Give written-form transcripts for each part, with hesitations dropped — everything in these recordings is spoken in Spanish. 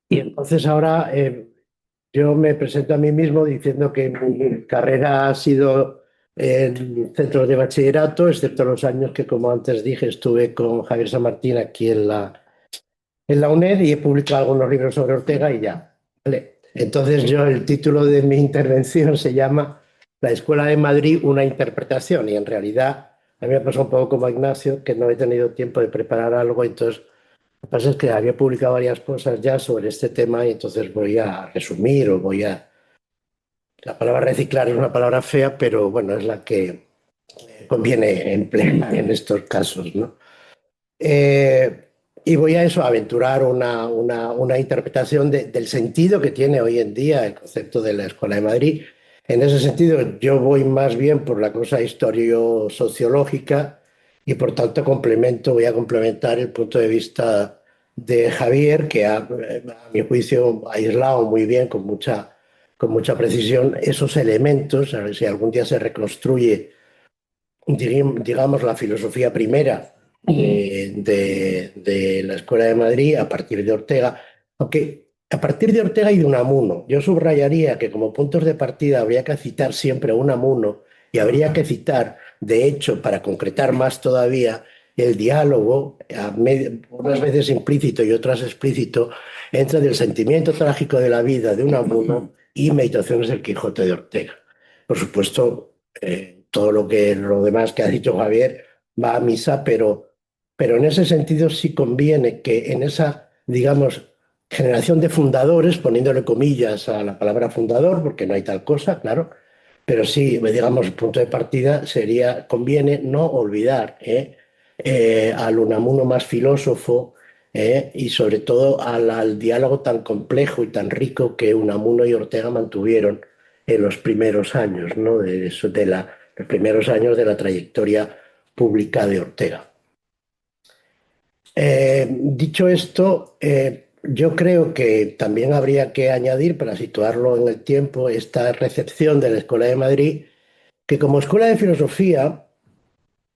Y entonces ahora yo me presento a mí mismo diciendo que mi carrera ha sido en centros de bachillerato, excepto los años que, como antes dije, estuve con Javier San Martín aquí en la UNED y he publicado algunos libros sobre Ortega y ya. ¿Vale? Entonces yo, el título de mi intervención se llama La Escuela de Madrid, una interpretación, y en realidad a mí me pasó un poco como a Ignacio, que no he tenido tiempo de preparar algo, entonces lo que pasa es que había publicado varias cosas ya sobre este tema y entonces voy a resumir o voy a... La palabra reciclar es una palabra fea, pero bueno, es la que conviene emplear en estos casos, ¿no? Eh, y voy a eso, a aventurar una interpretación del sentido que tiene hoy en día el concepto de la Escuela de Madrid. En ese sentido, yo voy más bien por la cosa historio-sociológica y por tanto voy a complementar el punto de vista de Javier, que a mi juicio ha aislado muy bien, con mucha precisión, esos elementos. A ver si algún día se reconstruye, digamos, la filosofía primera de la Escuela de Madrid a partir de Ortega, aunque a partir de Ortega y de Unamuno. Yo subrayaría que como puntos de partida habría que citar siempre a Unamuno y habría que citar, de hecho, para concretar más todavía, el diálogo, unas veces implícito y otras explícito, entre el sentimiento trágico de la vida de Unamuno y Meditaciones del Quijote de Ortega. Por supuesto, todo lo demás que ha dicho Javier va a misa, pero en ese sentido sí conviene que en esa, digamos, generación de fundadores, poniéndole comillas a la palabra fundador, porque no hay tal cosa, claro, pero sí, digamos, el punto de partida conviene no olvidar al Unamuno más filósofo, y sobre todo al diálogo tan complejo y tan rico que Unamuno y Ortega mantuvieron en los primeros años, ¿no? Los primeros años de la trayectoria pública de Ortega. Dicho esto, yo creo que también habría que añadir, para situarlo en el tiempo, esta recepción de la Escuela de Madrid, que como escuela de filosofía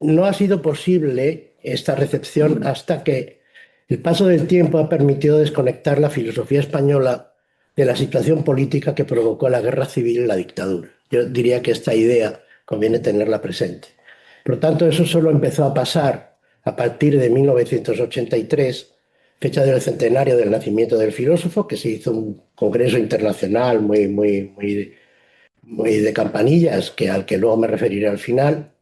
no ha sido posible esta recepción hasta que el paso del tiempo ha permitido desconectar la filosofía española de la situación política que provocó la guerra civil y la dictadura. Yo diría que esta idea conviene tenerla presente. Por lo tanto, eso solo empezó a pasar a partir de 1983, fecha del centenario del nacimiento del filósofo, que se hizo un congreso internacional muy, muy, muy, muy de campanillas, al que luego me referiré al final.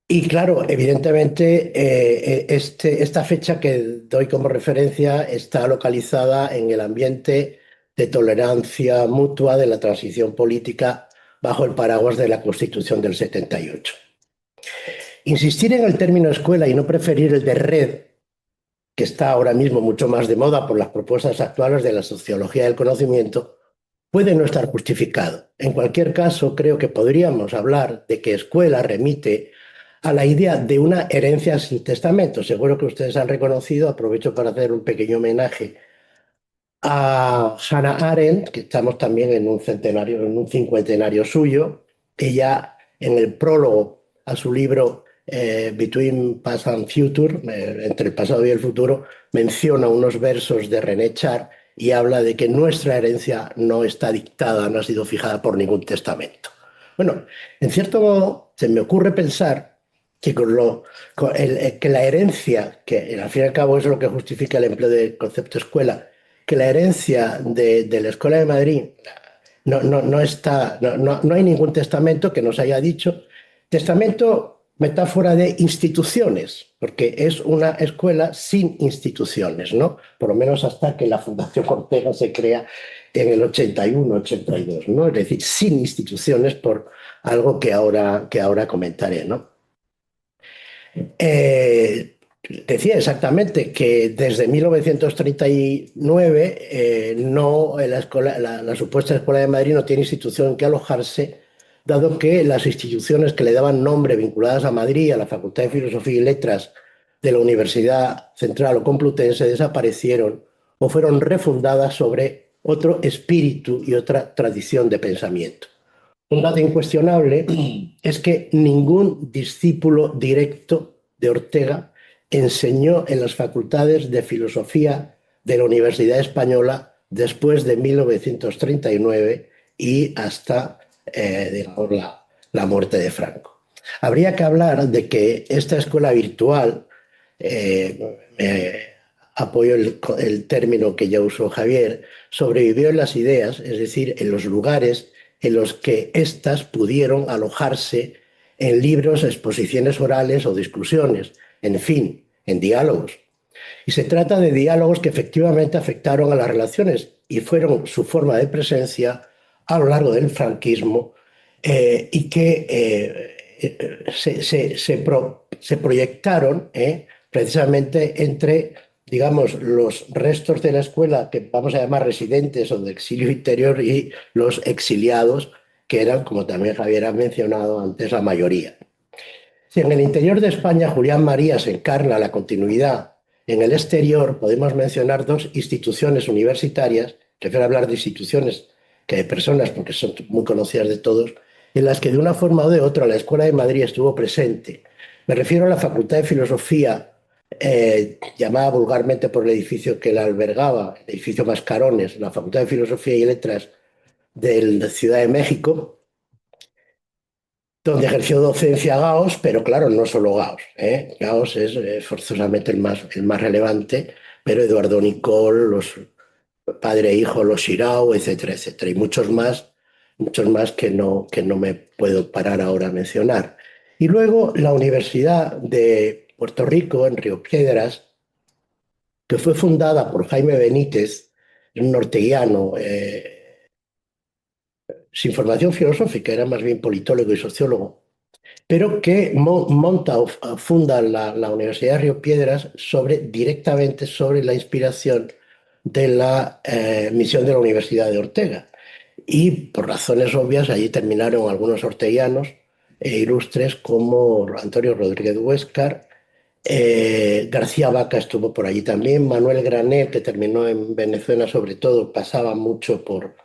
Y claro, evidentemente, esta fecha que doy como referencia está localizada en el ambiente de tolerancia mutua de la transición política bajo el paraguas de la Constitución del 78. Insistir en el término escuela y no preferir el de red, que está ahora mismo mucho más de moda por las propuestas actuales de la sociología del conocimiento, puede no estar justificado. En cualquier caso, creo que podríamos hablar de que escuela remite a la idea de una herencia sin testamento. Seguro que ustedes han reconocido, aprovecho para hacer un pequeño homenaje a Hannah Arendt, que estamos también en un centenario, en un cincuentenario suyo. Ella, en el prólogo a su libro Between Past and Future, entre el pasado y el futuro, menciona unos versos de René Char y habla de que nuestra herencia no está dictada, no ha sido fijada por ningún testamento. Bueno, en cierto modo, se me ocurre pensar que, que la herencia, que al fin y al cabo es lo que justifica el empleo del concepto escuela, que la herencia de la Escuela de Madrid no está, no hay ningún testamento que nos haya dicho. Testamento, metáfora de instituciones, porque es una escuela sin instituciones, ¿no? Por lo menos hasta que la Fundación Ortega se crea en el 81, 82, ¿no? Es decir, sin instituciones por algo que ahora comentaré, ¿no? Decía exactamente que desde 1939 la supuesta Escuela de Madrid no tiene institución en que alojarse, dado que las instituciones que le daban nombre vinculadas a Madrid, a la Facultad de Filosofía y Letras de la Universidad Central o Complutense, desaparecieron o fueron refundadas sobre otro espíritu y otra tradición de pensamiento. Un dato incuestionable es que ningún discípulo directo de Ortega enseñó en las facultades de filosofía, de la Universidad Española después de 1939 y hasta digamos, la muerte de Franco. Habría que hablar de que esta escuela virtual, apoyo el término que ya usó Javier, sobrevivió en las ideas, es decir, en los lugares en los que éstas pudieron alojarse en libros, exposiciones orales o discusiones, en fin, en diálogos. Y se trata de diálogos que efectivamente afectaron a las relaciones y fueron su forma de presencia a lo largo del franquismo y que se proyectaron precisamente entre, digamos, los restos de la escuela que vamos a llamar residentes o de exilio interior y los exiliados, que eran, como también Javier ha mencionado antes, la mayoría. Si en el interior de España Julián Marías encarna la continuidad, en el exterior podemos mencionar dos instituciones universitarias, prefiero hablar de instituciones que de personas porque son muy conocidas de todos, en las que de una forma o de otra la Escuela de Madrid estuvo presente. Me refiero a la Facultad de Filosofía, llamada vulgarmente por el edificio que la albergaba, el edificio Mascarones, la Facultad de Filosofía y Letras de la Ciudad de México, donde ejerció docencia Gauss, pero claro, no solo Gauss. Gauss es forzosamente el más relevante, pero Eduardo Nicol, los padre e hijo, los Xirau, etcétera, etcétera, y muchos más que no me puedo parar ahora a mencionar. Y luego la Universidad de Puerto Rico, en Río Piedras, que fue fundada por Jaime Benítez, un norteguiano, sin formación filosófica, era más bien politólogo y sociólogo, pero que monta o funda la Universidad de Río Piedras directamente sobre la inspiración de la misión de la Universidad de Ortega. Y por razones obvias, allí terminaron algunos orteguianos ilustres como Antonio Rodríguez Huéscar, García Vaca estuvo por allí también, Manuel Granet, que terminó en Venezuela sobre todo, pasaba mucho por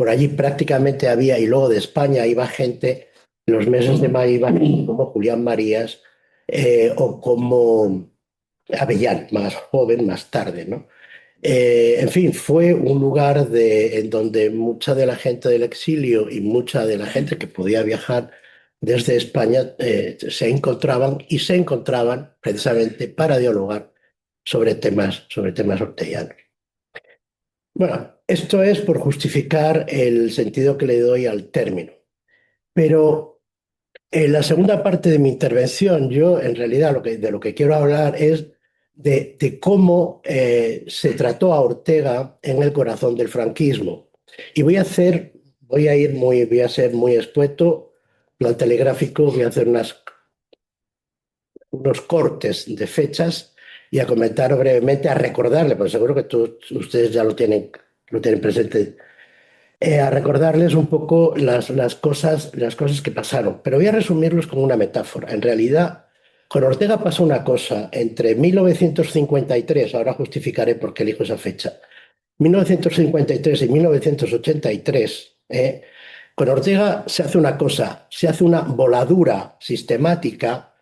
allí, prácticamente había, y luego de España iba gente, en los meses de mayo iba gente como Julián Marías o como Avellán, más joven, más tarde, ¿no? En fin, fue un lugar en donde mucha de la gente del exilio y mucha de la gente que podía viajar desde España se encontraban y se encontraban precisamente para dialogar sobre temas orteguianos. Bueno, esto es por justificar el sentido que le doy al término. Pero en la segunda parte de mi intervención, yo en realidad de lo que quiero hablar es de cómo se trató a Ortega en el corazón del franquismo. Y voy a ser muy escueto, plan telegráfico, voy a hacer unos cortes de fechas y a comentar brevemente, a recordarle, porque seguro que ustedes ya lo tienen presente a recordarles un poco las cosas que pasaron. Pero voy a resumirlos con una metáfora. En realidad, con Ortega pasó una cosa entre 1953, ahora justificaré por qué elijo esa fecha, 1953 y 1983, con Ortega se hace una cosa, se hace una voladura sistemática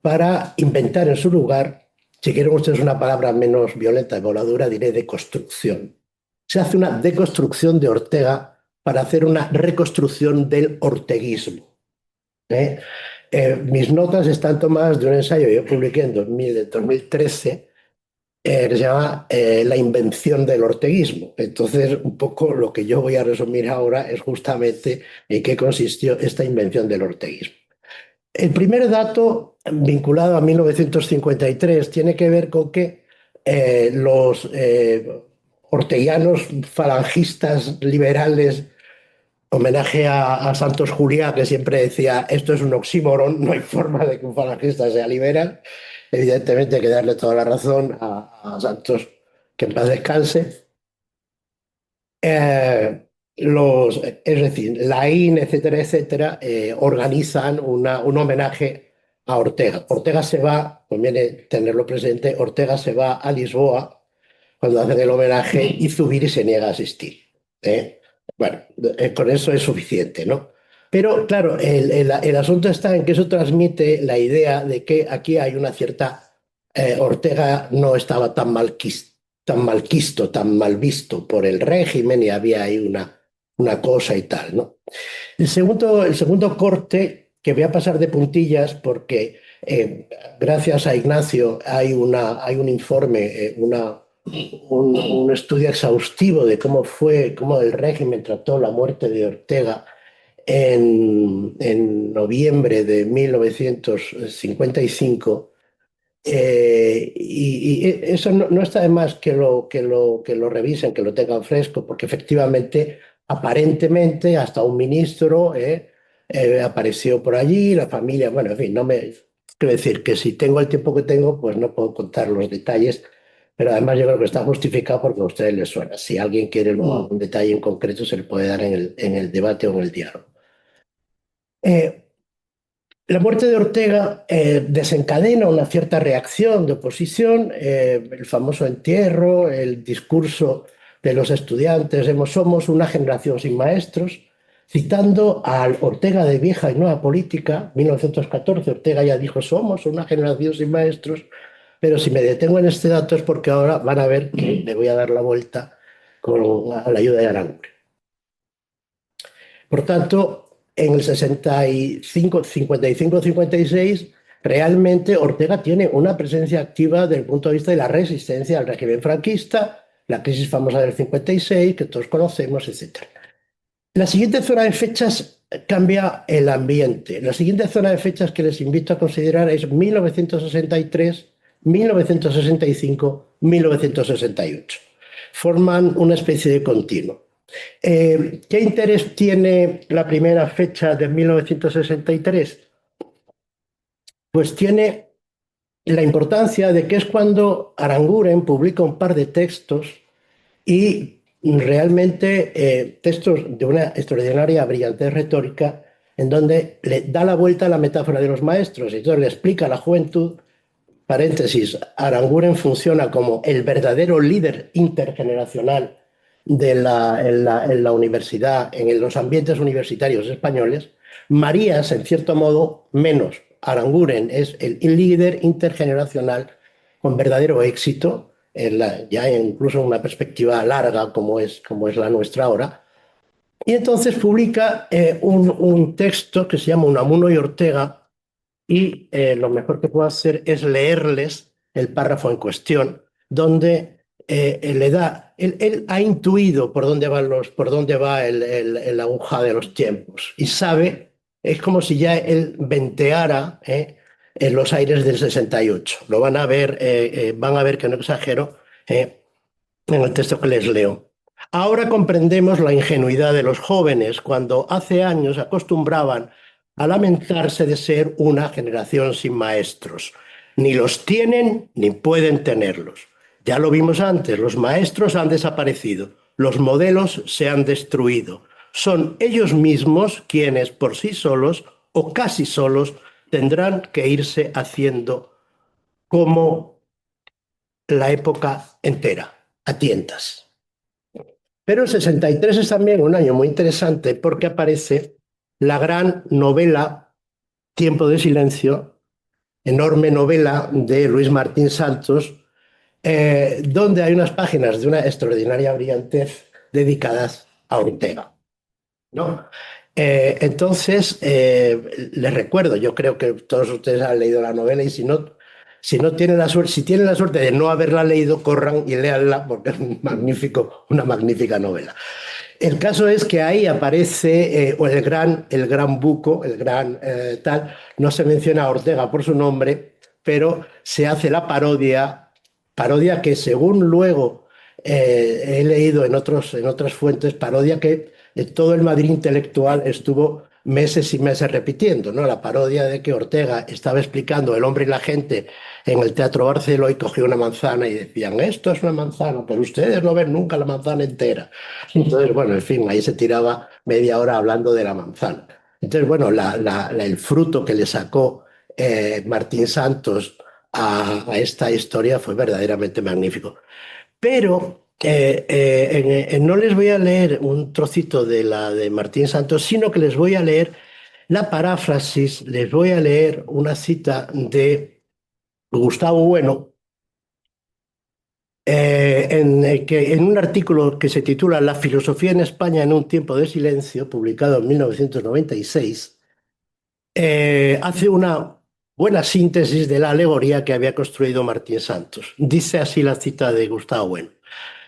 para inventar en su lugar, si quieren ustedes una palabra menos violenta de voladura, diré de construcción. Se hace una deconstrucción de Ortega para hacer una reconstrucción del orteguismo. Mis notas están tomadas de un ensayo que yo publiqué en 2013 que se llama La invención del orteguismo. Entonces, un poco lo que yo voy a resumir ahora es justamente en qué consistió esta invención del orteguismo. El primer dato vinculado a 1953 tiene que ver con que los orteguianos falangistas liberales, homenaje a Santos Juliá, que siempre decía, esto es un oxímoron, no hay forma de que un falangista sea liberal. Evidentemente hay que darle toda la razón a Santos, que en paz descanse. Es decir, la IN, etcétera, etcétera, organizan un homenaje a Ortega. Ortega se va, conviene tenerlo presente, Ortega se va a Lisboa cuando hacen el homenaje y Zubiri se niega a asistir. ¿eh? Bueno, con eso es suficiente, ¿no? Pero claro, el asunto está en que eso transmite la idea de que aquí hay una cierta... Ortega no estaba tan tan malquisto, tan mal visto por el régimen y había ahí una cosa y tal, ¿no? El segundo corte, que voy a pasar de puntillas porque gracias a Ignacio hay un informe, un estudio exhaustivo de cómo el régimen trató la muerte de Ortega en noviembre de 1955. Y eso no está de más que lo revisen, que lo tengan fresco, porque efectivamente, aparentemente, hasta un ministro apareció por allí, la familia, bueno, en fin, quiero decir que si tengo el tiempo que tengo, pues no puedo contar los detalles, pero además yo creo que está justificado porque a ustedes les suena. Si alguien quiere luego algún detalle en concreto, se le puede dar en el debate o en el diálogo. Eh, la muerte de Ortega desencadena una cierta reacción de oposición, el famoso entierro, el discurso de los estudiantes, somos una generación sin maestros, citando al Ortega de Vieja y Nueva Política, 1914, Ortega ya dijo, somos una generación sin maestros, pero si me detengo en este dato es porque ahora van a ver que le voy a dar la vuelta a la ayuda de Aranguren. Por tanto, en el 65, 55, 56, realmente Ortega tiene una presencia activa desde el punto de vista de la resistencia al régimen franquista, la crisis famosa del 56, que todos conocemos, etc. La siguiente zona de fechas cambia el ambiente. La siguiente zona de fechas que les invito a considerar es 1963, 1965, 1968. Forman una especie de continuo. ¿Qué interés tiene la primera fecha de 1963? Pues tiene la importancia de que es cuando Aranguren publica un par de textos y realmente textos de una extraordinaria brillantez retórica en donde le da la vuelta a la metáfora de los maestros y entonces le explica a la juventud, paréntesis, Aranguren funciona como el verdadero líder intergeneracional en la universidad, en los ambientes universitarios españoles. Marías, en cierto modo, menos. Aranguren es el líder intergeneracional con verdadero éxito, ya incluso en una perspectiva larga como es la nuestra ahora. Y entonces publica un texto que se llama Unamuno y Ortega, y lo mejor que puedo hacer es leerles el párrafo en cuestión, donde él ha intuido por dónde va el aguja de los tiempos y sabe, es como si ya él venteara en los aires del 68. Lo van a ver que no exagero en el texto que les leo. Ahora comprendemos la ingenuidad de los jóvenes cuando hace años acostumbraban a lamentarse de ser una generación sin maestros. Ni los tienen ni pueden tenerlos. Ya lo vimos antes, los maestros han desaparecido, los modelos se han destruido. Son ellos mismos quienes por sí solos o casi solos tendrán que irse haciendo como la época entera, a tientas. Pero el 63 es también un año muy interesante porque aparece la gran novela Tiempo de Silencio, enorme novela de Luis Martín Santos, donde hay unas páginas de una extraordinaria brillantez dedicadas a Ortega, ¿no? Entonces, les recuerdo, yo creo que todos ustedes han leído la novela y si no tienen la suerte de no haberla leído, corran y léanla porque es una magnífica novela. El caso es que ahí aparece el gran Buco, el gran tal, no se menciona a Ortega por su nombre, pero se hace la parodia que según luego he leído en otras fuentes, parodia que todo el Madrid intelectual estuvo meses y meses repitiendo, ¿no? La parodia de que Ortega estaba explicando El hombre y la gente en el Teatro Barceló y cogió una manzana y decían, esto es una manzana, pero ustedes no ven nunca la manzana entera. Entonces, bueno, en fin, ahí se tiraba media hora hablando de la manzana. Entonces, bueno, el fruto que le sacó Martín Santos a esta historia fue verdaderamente magnífico. Pero no les voy a leer un trocito de la de Martín Santos, sino que les voy a leer la paráfrasis, les voy a leer una cita de Gustavo Bueno, en un artículo que se titula La filosofía en España en un tiempo de silencio, publicado en 1996, hace una buena síntesis de la alegoría que había construido Martín Santos. Dice así la cita de Gustavo Bueno: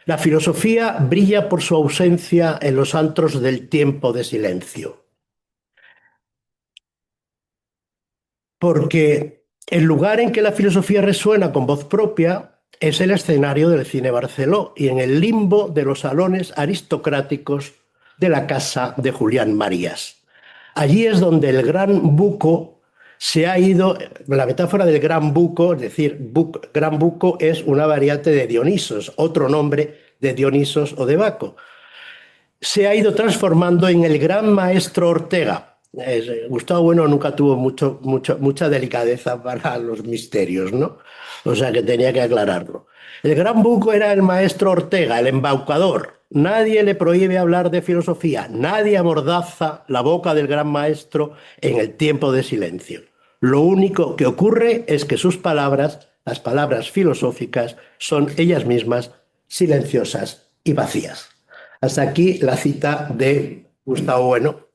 la filosofía brilla por su ausencia en los antros del tiempo de silencio, porque el lugar en que la filosofía resuena con voz propia es el escenario del cine Barceló y en el limbo de los salones aristocráticos de la casa de Julián Marías. Allí es donde el gran buco se ha ido. La metáfora del gran buco, es decir, gran buco es una variante de Dionisos, otro nombre de Dionisos o de Baco. Se ha ido transformando en el gran maestro Ortega. Gustavo Bueno nunca tuvo mucha delicadeza para los misterios, ¿no? O sea que tenía que aclararlo. El gran buco era el maestro Ortega, el embaucador. Nadie le prohíbe hablar de filosofía, nadie amordaza la boca del gran maestro en el tiempo de silencio. Lo único que ocurre es que sus palabras, las palabras filosóficas, son ellas mismas silenciosas y vacías. Hasta aquí la cita de Gustavo Bueno.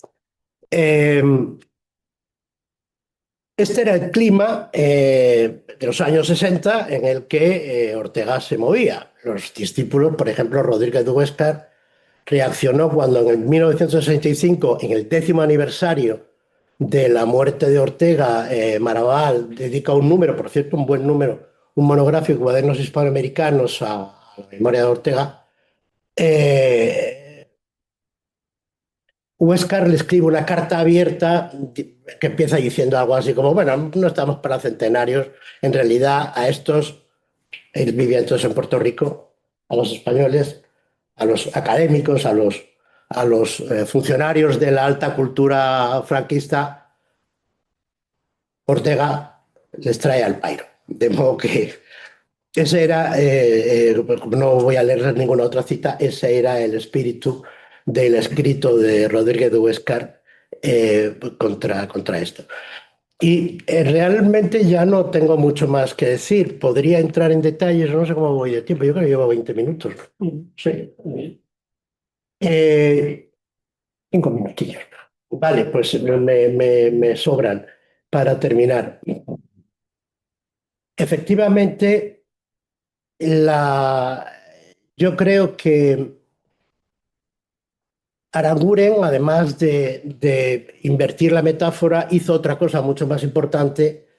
Este era el clima de los años 60 en el que Ortega se movía. Los discípulos, por ejemplo, Rodríguez de Huéscar, reaccionó cuando en 1965, en el 10º aniversario de la muerte de Ortega, Maraval dedica un número, por cierto, un buen número, un monográfico, Cuadernos Hispanoamericanos, a la memoria de Ortega. Huéscar le escribe una carta abierta que empieza diciendo algo así como, bueno, no estamos para centenarios, en realidad a estos, él vivía entonces en Puerto Rico, a los españoles, a los académicos, a los funcionarios de la alta cultura franquista, Ortega les trae al pairo. De modo que ese era, no voy a leer ninguna otra cita, ese era el espíritu del escrito de Rodríguez de Huéscar contra esto. Y realmente ya no tengo mucho más que decir. Podría entrar en detalles, no sé cómo voy de tiempo, yo creo que llevo 20 minutos. Sí. 5 minutillos. Vale, pues me sobran para terminar. Efectivamente, yo creo que Aranguren, además de invertir la metáfora, hizo otra cosa mucho más importante.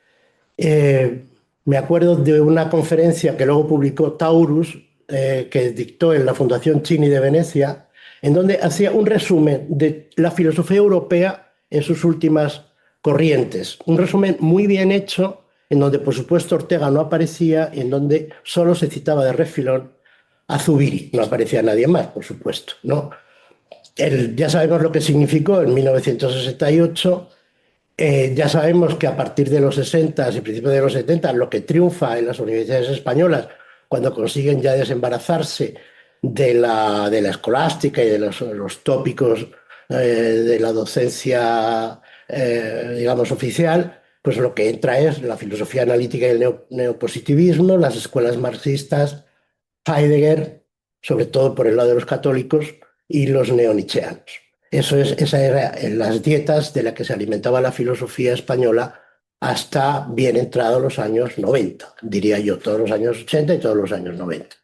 Me acuerdo de una conferencia que luego publicó Taurus, que dictó en la Fundación Chini de Venecia, en donde hacía un resumen de la filosofía europea en sus últimas corrientes. Un resumen muy bien hecho, en donde por supuesto Ortega no aparecía y en donde solo se citaba de refilón a Zubiri. No aparecía nadie más, por supuesto, ¿no? Ya sabemos lo que significó en 1968. Ya sabemos que a partir de los 60 y principios de los 70, lo que triunfa en las universidades españolas, cuando consiguen ya desembarazarse de la escolástica y de los tópicos de la docencia, digamos, oficial, pues lo que entra es la filosofía analítica y el neopositivismo, las escuelas marxistas, Heidegger, sobre todo por el lado de los católicos, y los neonicheanos. Esa era en las dietas de la que se alimentaba la filosofía española hasta bien entrados los años 90, diría yo, todos los años 80 y todos los años 90.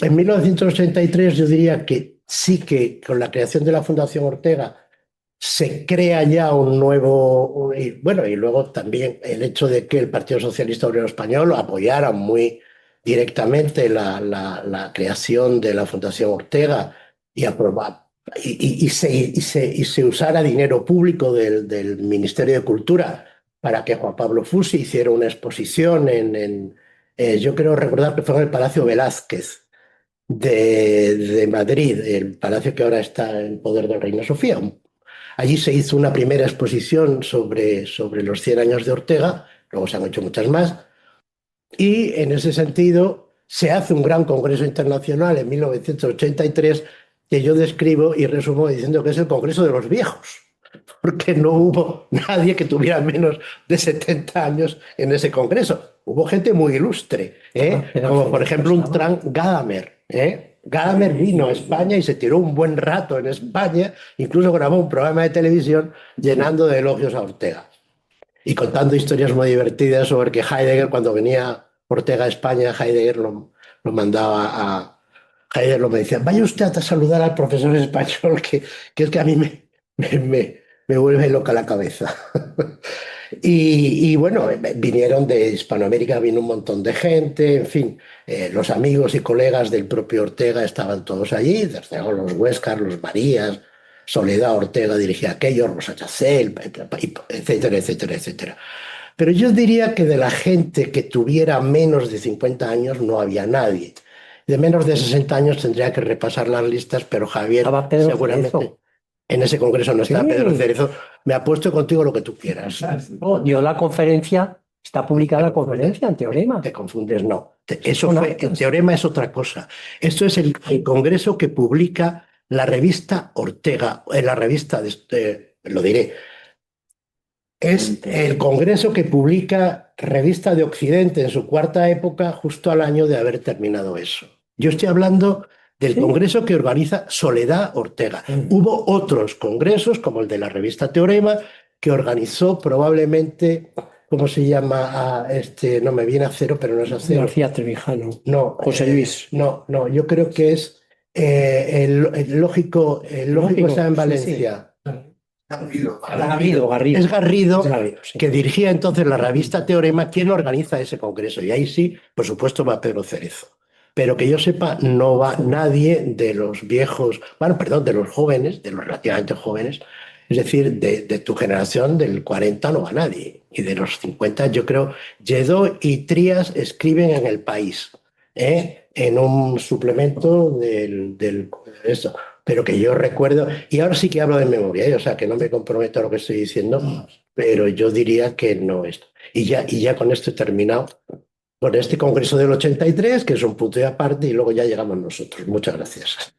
En 1983 yo diría que sí, que con la creación de la Fundación Ortega se crea ya un nuevo, y bueno, y luego también el hecho de que el Partido Socialista Obrero Español apoyara muy directamente la creación de la Fundación Ortega y aprobara, y se usara dinero público del Ministerio de Cultura para que Juan Pablo Fusi hiciera una exposición yo creo recordar que fue en el Palacio Velázquez de Madrid, el palacio que ahora está en poder de Reina Sofía. Allí se hizo una primera exposición sobre los 100 años de Ortega, luego se han hecho muchas más, y en ese sentido se hace un gran congreso internacional en 1983 que yo describo y resumo diciendo que es el Congreso de los Viejos, porque no hubo nadie que tuviera menos de 70 años en ese congreso. Hubo gente muy ilustre, como por ejemplo un Tran Gadamer, Gadamer vino a España y se tiró un buen rato en España, incluso grabó un programa de televisión llenando de elogios a Ortega y contando historias muy divertidas sobre que Heidegger, cuando venía Ortega a España, Heidegger lo mandaba a... Heidegger lo me decía, vaya usted a saludar al profesor español, que es que a mí me vuelve loca la cabeza. Y bueno, vinieron de Hispanoamérica, vino un montón de gente, en fin, los amigos y colegas del propio Ortega estaban todos allí, desde luego los Huéscar, los Marías, Soledad Ortega dirigía aquello, Rosa Chacel, etcétera, etcétera, etcétera. Pero yo diría que de la gente que tuviera menos de 50 años no había nadie. De menos de 60 años tendría que repasar las listas, pero Javier Estaba Pedro seguramente Cerezo. en ese congreso no está Pedro Sí. Cerezo. Me apuesto contigo lo que tú quieras. No, dio la conferencia, está publicada la conferencia en Teorema. Te confundes, no. Eso Son fue, el actas. teorema es otra cosa. Esto es el congreso que publica la revista Ortega, en la revista, lo diré, es el congreso que publica Revista de Occidente en su cuarta época, justo al año de haber terminado eso. Yo estoy hablando del Sí. congreso que organiza Soledad Ortega. Hubo otros congresos, como el de la revista Teorema, que organizó probablemente, ¿cómo se llama? No me viene a cero, pero no es a cero. García Trevijano. No, José Luis. no, yo creo que es el lógico está en Sí, sí. Valencia. Garrido. Es Garrido, Garrido, sí. que dirigía entonces la revista Teorema, quien organiza ese congreso. Y ahí sí, por supuesto, va Pedro Cerezo. Pero que yo sepa, no va nadie de los viejos, bueno, perdón, de los jóvenes, de los relativamente jóvenes, es decir, de tu generación, del 40 no va nadie. Y de los 50, yo creo, Lledó y Trías escriben en El País, en un suplemento del eso. Pero que yo recuerdo, y ahora sí que hablo de memoria, o sea, que no me comprometo a lo que estoy diciendo, pero yo diría que no es. Y ya con esto he terminado, con este congreso del 83, que es un punto y aparte, y luego ya llegamos nosotros. Muchas gracias.